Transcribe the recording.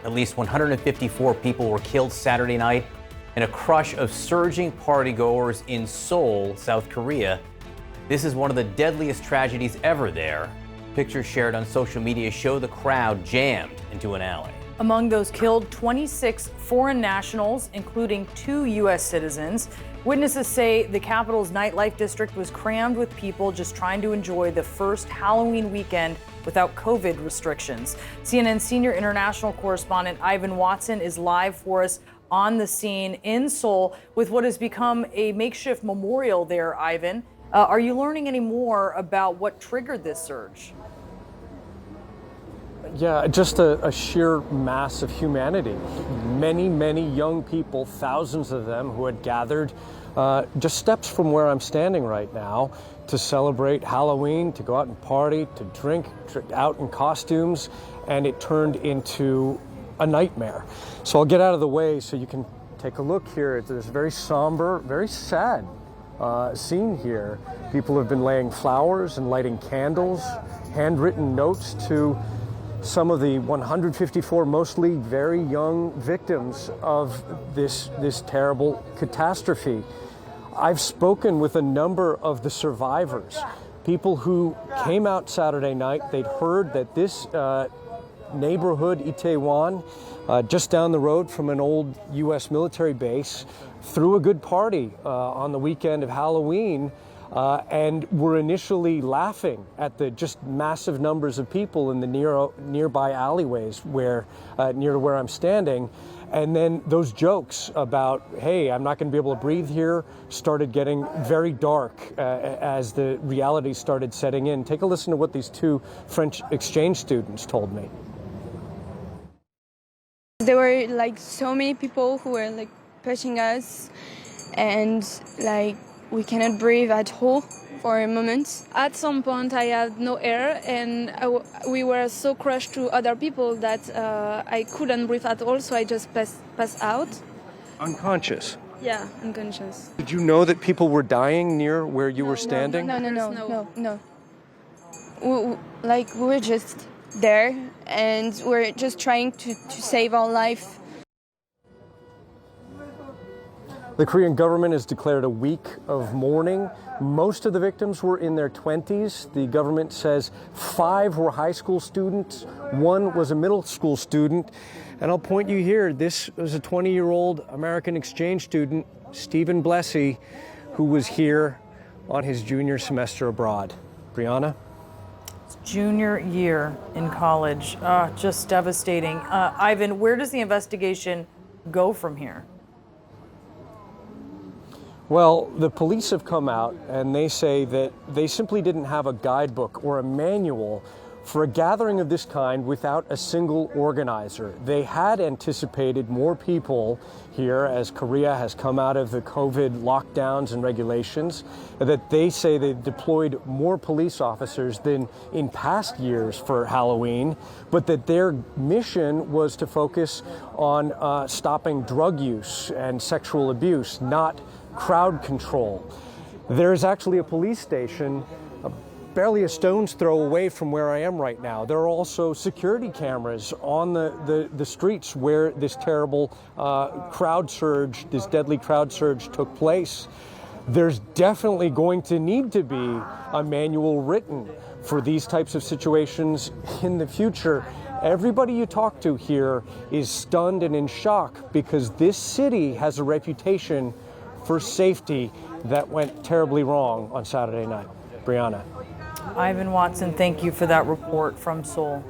At least 154 people were killed Saturday night in a crush of surging partygoers in Seoul, South Korea. This is one of the deadliest tragedies ever there. Pictures shared on social media show the crowd jammed into an alley. Among those killed, 26 foreign nationals, including 2 U.S. citizens. Witnesses say the capital's nightlife district was crammed with people just trying to enjoy the first Halloween weekend without COVID restrictions. CNN senior international correspondent Ivan Watson is live for us on the scene in Seoul with what has become a makeshift memorial there, Ivan. Are you learning any more about what triggered this surge? Yeah, just a sheer mass of humanity. Many, many young people, thousands of them, who had gathered just steps from where I'm standing right now to celebrate Halloween, to go out and party, to drink out in costumes, and it turned into a nightmare. So I'll get out of the way so you can take a look here at this very somber, very sad scene here. People have been laying flowers and lighting candles, handwritten notes to some of the 154 mostly very young victims of this terrible catastrophe. I've spoken with a number of the survivors, people who came out Saturday night. They'd heard that this neighborhood, Itaewon, just down the road from an old U.S. military base, threw a good party on the weekend of Halloween, and were initially laughing at the just massive numbers of people in the nearby alleyways near to where I'm standing. And then those jokes about, hey, I'm not going to be able to breathe here, started getting very dark as the reality started setting in. Take a listen to what these 2 French exchange students told me. There were like so many people who were like pushing us, and like we cannot breathe at all for a moment. At some point I had no air, and we were so crushed to other people that I couldn't breathe at all, so I just passed out. Unconscious? Yeah, unconscious. Did you know that people were dying near where you were standing? No. We were just there, and we're just trying to save our life. The Korean government has declared a week of mourning. Most of the victims were in their 20s. The government says 5 were high school students, 1 was a middle school student. And I'll point you here, this was a 20-year-old American exchange student, Stephen Blessy, who was here on his junior semester abroad. Brianna? Junior year in college. Just devastating. Ivan, where does the investigation go from here? Well, the police have come out and they say that they simply didn't have a guidebook or a manual for a gathering of this kind without a single organizer. They had anticipated more people here as Korea has come out of the COVID lockdowns and regulations, that they say they deployed more police officers than in past years for Halloween, but that their mission was to focus on stopping drug use and sexual abuse, not crowd control. There's actually a police station barely a stone's throw away from where I am right now. There are also security cameras on the streets where this terrible crowd surge, this deadly crowd surge took place. There's definitely going to need to be a manual written for these types of situations in the future. Everybody you talk to here is stunned and in shock because this city has a reputation for safety that went terribly wrong on Saturday night. Brianna. Ivan Watson, thank you for that report from Seoul.